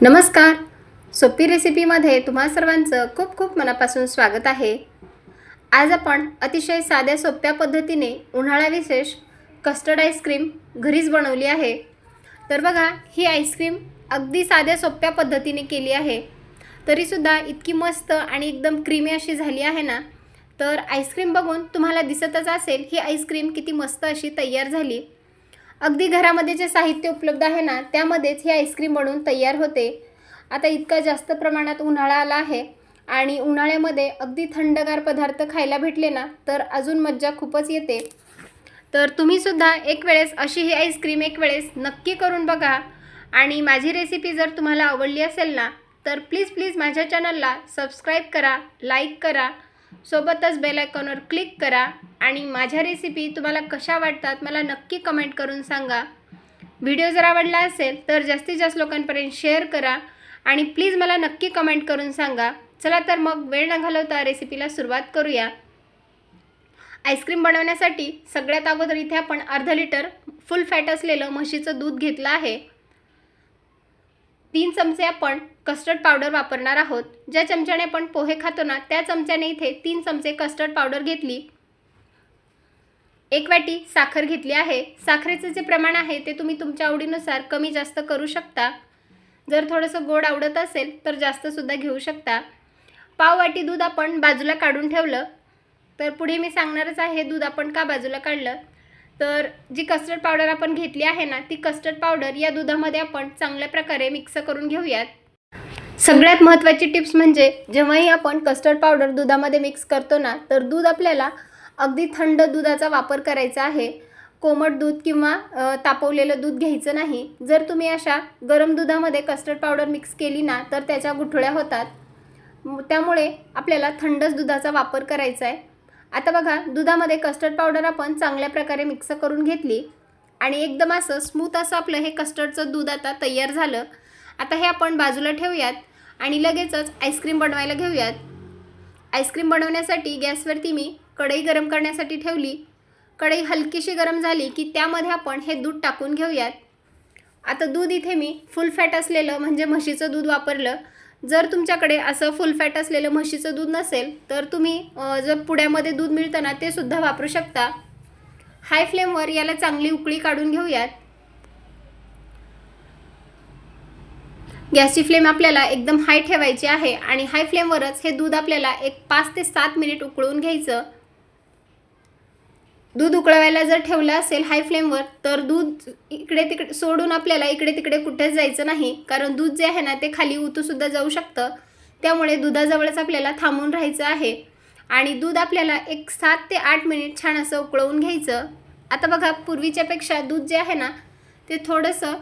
नमस्कार. सोपी रेसिपीमध्ये तुम्हा सर्वांचं खूप खूप मनापासून स्वागत आहे. आज आपण अतिशय साध्या सोप्या पद्धतीने उन्हाळा विशेष कस्टर्ड आईस्क्रीम घरीच बनवली आहे. तर बघा, ही आईस्क्रीम अगदी साध्या सोप्या पद्धतीने केली आहे, तरीसुद्धा इतकी मस्त आणि एकदम क्रीमी अशी झाली आहे ना. तर आईस्क्रीम बघून तुम्हाला दिसतच असेल ही आईस्क्रीम किती मस्त अशी तयार झाली. अगदी घरामध्ये जे साहित्य उपलब्ध आहे ना, त्यामध्येच ही आईस्क्रीम बनवून तयार होते. आता इतका जास्त प्रमाणात उन्हाळा आला आहे आणि उन्हाळ्यामध्ये अगदी थंडगार पदार्थ खायला भेटले ना, तर अजून मज्जा खूपच येते. तर तुम्हीसुद्धा एक वेळेस अशी ही आईस्क्रीम एक वेळेस नक्की करून बघा. आणि माझी रेसिपी जर तुम्हाला आवडली असेल ना, तर प्लीज प्लीज माझ्या चॅनलला सबस्क्राईब करा, लाईक करा, सोबतच बेल आयकॉनवर क्लिक करा. आणि माझ्या रेसिपी तुम्हाला कशा वाटतात मला नक्की कमेंट करून सांगा. व्हिडिओ जर आवडला असेल तर जास्तीत जास्त लोकांपर्यंत शेअर करा आणि प्लीज मला नक्की कमेंट करून सांगा. चला तर मग वेळ न घालवता रेसिपीला सुरुवात करूया. आईस्क्रीम बनवण्यासाठी सगळ्यात अगोदर इथे आपण अर्धा लिटर फुल फॅट असलेलं म्हशीचं दूध घेतलं आहे. 3 चमचे आपण कस्टर्ड पावडर वापरणार आहोत. ज्या चमच्याने आपण पोहे खातो ना, त्या चमच्याने इथे 3 चमचे कस्टर्ड पावडर घेतली. 1 वाटी साखर घेतली आहे. साखरेचं जे प्रमाण आहे ते तुम्ही तुमच्या आवडीनुसार कमी जास्त करू शकता. जर थोडंसं गोड आवडत असेल तर जास्तसुद्धा घेऊ शकता. पाव वाटी दूध आपण बाजूला काढून ठेवलं. तर पुढे मी सांगणारच आहे दूध आपण का बाजूला काढलं. तर जी कस्टर्ड पावडर आपण घेतली आहे ना, ती कस्टर्ड पावडर या दुधामध्ये आपण चांगल्या प्रकारे मिक्स करून घेऊयात. सगळ्यात महत्त्वाची टिप्स म्हणजे जेव्हाही आपण कस्टर्ड पावडर दुधामध्ये मिक्स करतो ना, तर दूध आपल्याला अगदी थंड दुधाचा वापर करायचा आहे. कोमट दूध किंवा तापवलेलं दूध घ्यायचं नाही. जर तुम्ही अशा गरम दुधामध्ये कस्टर्ड पावडर मिक्स केली ना, तर त्याच्या गुठळ्या होतात. त्यामुळे आपल्याला थंडच दुधाचा वापर करायचा आहे. आता बघा, दुधामध्ये कस्टर्ड पावडर आपण चांगल्या प्रकारे मिक्स करून घेतली आणि एकदम असं स्मूथ असं आपलं हे कस्टर्डचं दूध आता तयार झालं. आता हे आपण बाजूला ठेवूयात आणि लगेचच आईस्क्रीम बनवायला घेऊयात. आईस्क्रीम बनवण्यासाठी गॅसवरती मी कढई गरम करण्यासाठी ठेवली. कढई हलकीशी गरम झाली की त्यामध्ये आपण हे दूध टाकून घेऊयात. आता दूध इथे मी फुल फॅट असलेलं म्हणजे म्हशीचं दूध वापरलं. जर तुमच्याकडे असं फुल फॅट असलेलं म्हशीचं दूध नसेल तर तुम्ही जर पुड्यामध्ये दूध मिळतं ना, ते सुद्धा वापरू शकता. हाय फ्लेमवर याला चांगली उकळी काढून घेऊयात. गॅसची फ्लेम आपल्याला एकदम हाय ठेवायची आहे आणि हाय फ्लेमवरच हे दूध आपल्याला एक 5 ते 7 मिनिट उकळून घ्यायचं. दूध उकळवायला जर ठेवलं असेल हाय फ्लेमवर तर दूध इकडे तिकडे सोडून आपल्याला इकडे तिकडे कुठेच जायचं नाही, कारण दूध जे आहे ना ते खाली उतूसुद्धा जाऊ शकतं. त्यामुळे दुधाजवळच आपल्याला थांबून राहायचं आहे आणि दूध आपल्याला एक 7 ते 8 मिनिट छान असं उकळवून घ्यायचं. आता बघा, पूर्वीच्यापेक्षा दूध जे आहे ना ते थोडंसं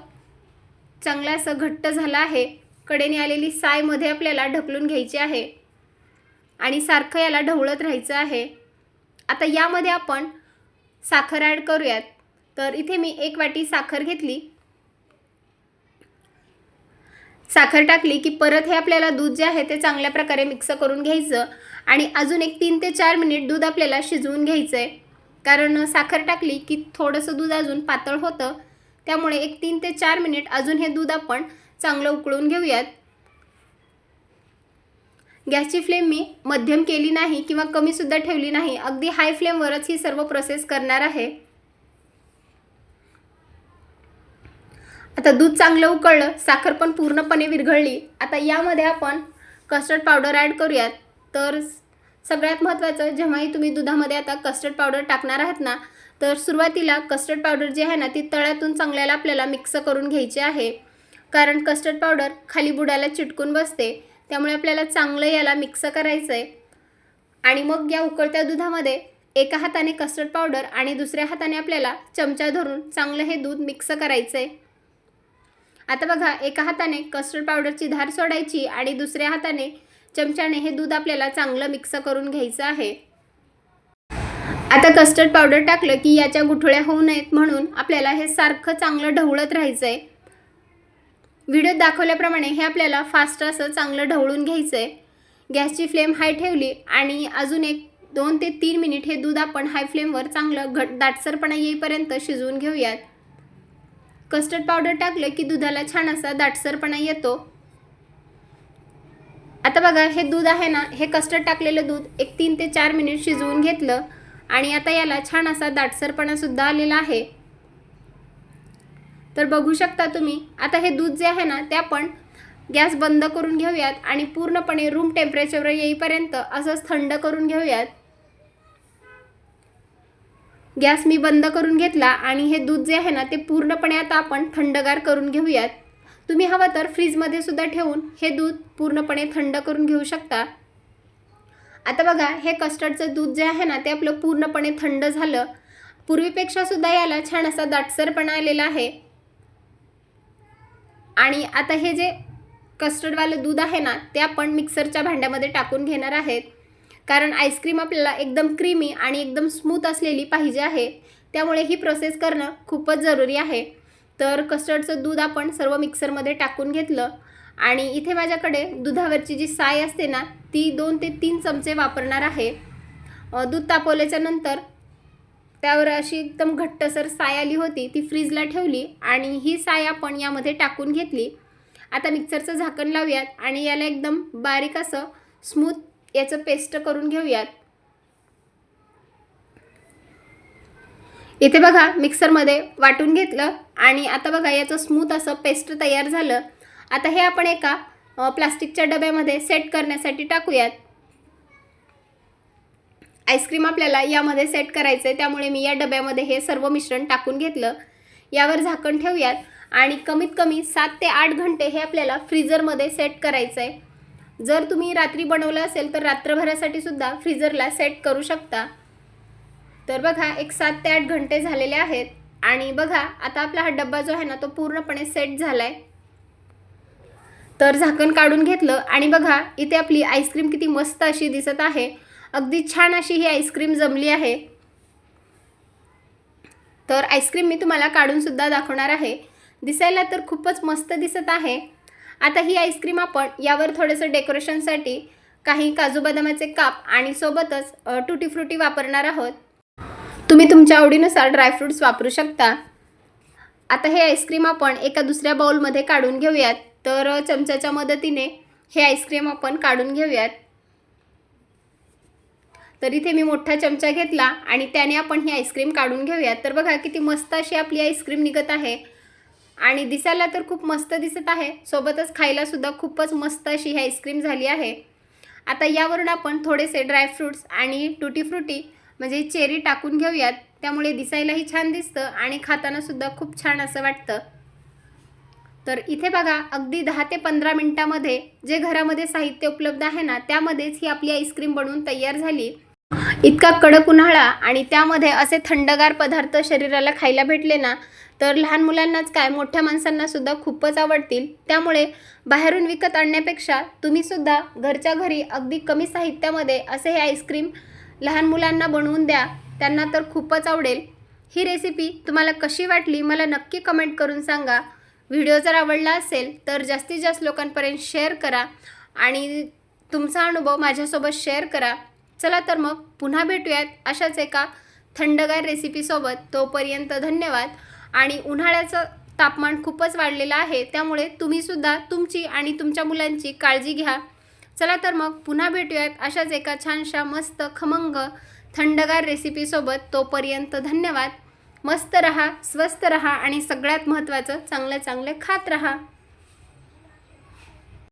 चांगलं असं घट्ट झालं आहे. कडेने आलेली सायमध्ये आपल्याला ढकलून घ्यायची आहे आणि सारखं याला ढवळत राहायचं आहे. आता यामध्ये आपण साखर ॲड करूयात. तर इथे मी 1 वाटी साखर घेतली. साखर टाकली की परत हे आपल्याला दूध जे आहे ते चांगल्या प्रकारे मिक्स करून घ्यायचं आणि अजून एक 3 ते 4 मिनिट दूध आपल्याला शिजवून घ्यायचं आहे. कारण साखर टाकली की थोडंसं दूध अजून पातळ होतं. त्यामुळे एक 3 ते 4 मिनिट अजून हे दूध आपण चांगलं उकळून घेऊयात. गॅसची फ्लेम मी मध्यम केली नाही किंवा कमीसुद्धा ठेवली नाही. अगदी हाय फ्लेमवरच ही सर्व प्रोसेस करणार आहे. आता दूध चांगलं उकळलं, साखर पण पूर्णपणे विरघळली. आता यामध्ये आपण कस्टर्ड पावडर ॲड करूयात. तर सगळ्यात महत्त्वाचं, जेव्हाही तुम्ही दुधामध्ये आता कस्टर्ड पावडर टाकणार आहात ना, तर सुरुवातीला कस्टर्ड पावडर जी आहे ना ती तळ्यातून चांगल्याला आपल्याला मिक्स करून घ्यायची आहे. कारण कस्टर्ड पावडर खाली बुडाला चिटकून बसते. त्यामुळे आपल्याला चांगलं याला मिक्स करायचं आहे. आणि मग या उकळत्या दुधामध्ये एका हाताने कस्टर्ड पावडर आणि दुसऱ्या हाताने आपल्याला चमचा धरून चांगलं हे दूध मिक्स करायचं आहे. आता बघा, एका हाताने कस्टर्ड पावडरची धार सोडायची आणि दुसऱ्या हाताने चमच्याने हे दूध आपल्याला चांगलं मिक्स करून घ्यायचं आहे. आता कस्टर्ड पावडर टाकलं की याच्या गुठळ्या होऊ नयेत म्हणून आपल्याला हे सारखं चांगलं ढवळत राहायचं आहे. व्हिडिओत दाखवल्याप्रमाणे हे आपल्याला फास्ट असं चांगलं ढवळून घ्यायचं आहे. गॅसची फ्लेम हाय ठेवली आणि अजून एक 2 ते 3 मिनिट हे दूध आपण हाय फ्लेमवर चांगलं दाटसरपणा येईपर्यंत शिजवून घेऊयात. कस्टर्ड पावडर टाकलं की दुधाला छान असा दाटसरपणा येतो आता बघा हे दूध आहे ना, हे कस्टर्ड टाकलेलं दूध एक 3 ते 4 मिनिट शिजवून घेतलं आणि आता याला छान असा दाटसरपणा सुद्धा आलेला आहे. तर बघू शकता तुम्ही. आता हे दूध जे आहे ना ते आपण गॅस बंद करून घेऊयात आणि पूर्णपणे रूम टेम्परेचरवर येईपर्यंत असंच थंड करून घेऊयात. गॅस मी बंद करून घेतला आणि हे दूध जे आहे ना ते पूर्णपणे आता आपण थंडगार करून घेऊयात. तुम्ही हवं तर फ्रीजमध्ये सुद्धा ठेवून हे दूध पूर्णपणे थंड करून घेऊ शकता. आता बघा हे कस्टर्डचं दूध जे आहे ना ते आपलं पूर्णपणे थंड झालं. पूर्वीपेक्षा सुद्धा याला छान असा दाटसरपणा आलेला आहे. आणि आता हे जे कस्टर्डवालं दूध आहे ना ते आपण मिक्सरच्या भांड्यामध्ये टाकून घेणार आहेत. कारण आईस्क्रीम आपल्याला एकदम क्रीमी आणि एकदम स्मूथ असलेली पाहिजे आहे. त्यामुळे ही प्रोसेस करणं खूपच जरुरी आहे. तर कस्टर्डचं दूध आपण सर्व मिक्सरमध्ये टाकून घेतलं आणि इथे माझ्याकडे दुधावरची जी साय असते ना ती 2 ते 3 चमचे वापरणार आहे. दूध तापवल्याच्या नंतर त्यावर अशी एकदम घट्टसर साय आली होती, ती फ्रीजला ठेवली आणि ही साय आपण यामध्ये टाकून घेतली. आता मिक्सरचं झाकण लावूयात आणि याला एकदम बारीक असं स्मूथ याचं पेस्ट करून घेऊयात. इथे बघा मिक्सरमध्ये वाटून घेतलं आणि आता बघा याचं स्मूथ असं पेस्ट तयार झालं. आता हे आपण एका प्लास्टिकच्या डब्यामध्ये सेट करण्यासाठी टाकूयात. आईस्क्रीम आपल्याला यामध्ये सेट करायचं आहे, त्यामुळे मी या डब्यामध्ये हे सर्व मिश्रण टाकून घेतलं. यावर झाकण ठेवूयात आणि कमीत कमी 7 ते 8 घंटे हे आपल्याला फ्रीजरमध्ये सेट करायचं आहे. जर तुम्ही रात्री बनवलं असेल तर रात्रभरासाठी सुद्धा फ्रीजरला सेट करू शकता. तर बघा एक 7 ते 8 घंटे झालेले आहेत आणि बघा आता आपला हा डब्बा जो आहे ना तो पूर्णपणे सेट झाला आहे. तर झाकण काढून घेतलं आणि बघा इथे आपली आईस्क्रीम किती मस्त अशी दिसत आहे. अगदी छान अशी ही आईस्क्रीम जमली आहे. तर आईस्क्रीम मी तुम्हाला काढून सुद्धा दाखवणार आहे. दिसायला तर खूपच मस्त दिसत आहे. आता ही आईस्क्रीम आपण यावर थोडंसं डेकोरेशनसाठी काही काजू बदामाचे काप आणि सोबतच टुटी फ्रुटी वापरणार आहोत. तुम्ही तुमच्या आवडीनुसार ड्रायफ्रूट्स वापरू शकता. आता हे आईस्क्रीम आपण एका दुसऱ्या बाउलमध्ये काढून घेऊयात. तर चमच्याच्या मदतीने हे आईस्क्रीम आपण काढून घेऊयात. तर इथे मी मोठा चमचा घेतला आणि त्याने आपण ही आईस्क्रीम काढून घेऊयात. तर बघा किती मस्त अशी आपली आईस्क्रीम निघत आहे आणि दिसायला तर खूप मस्त दिसत आहे. सोबतच खायला सुद्धा खूपच मस्त अशी ही आईस्क्रीम झाली आहे. आता यावरून आपण थोडेसे ड्रायफ्रूट्स आणि टुटी फ्रुटी म्हणजे चेरी टाकून घेऊयात. त्यामुळे दिसायलाही छान दिसतं आणि खाताना सुद्धा खूप छान असं वाटतं. तर इथे बघा अगदी 10 ते 15 मिनिटामध्ये जे घरामध्ये साहित्य उपलब्ध आहे ना त्यामध्येच ही आपली आईस्क्रीम बनवून तयार झाली. इतका कडक उन्हाळा आणि त्यामध्ये असे थंडगार पदार्थ शरीराला खायला भेटले ना तर लहान मुलांनाच काय मोठ्या माणसांना सुद्धा खूपच आवडतील. त्यामुळे बाहेरून विकत आणण्यापेक्षा तुम्ही सुद्धा घरच्या घरी अगदी कमी साहित्यामध्ये असे हे आईस्क्रीम लहान मुलांना बनवून द्या. त्यांना तर खूपच आवडेल. ही रेसिपी तुम्हाला कशी वाटली मला नक्की कमेंट करून सांगा. व्हिडिओ जर आवडला असेल तर जास्तीत जास्त लोकांपर्यंत शेअर करा आणि तुमचा अनुभव माझ्यासोबत शेअर करा. चला तर मग पुन्हा भेटूयात अशाच एका थंडगार रेसिपीसोबत. तोपर्यंत धन्यवाद. आणि उन्हाळ्याचं तापमान खूपच वाढलेलं आहे त्यामुळे तुम्हीसुद्धा तुमची आणि तुमच्या मुलांची काळजी घ्या. चला तर मग पुन्हा भेटूयात अशाच एका छानशा मस्त खमंग थंडगार रेसिपीसोबत. तोपर्यंत धन्यवाद. मस्त रहा, स्वस्थ रहा आणि सगळ्यात महत्त्वाचं चांगलं चांगलं खात रहा.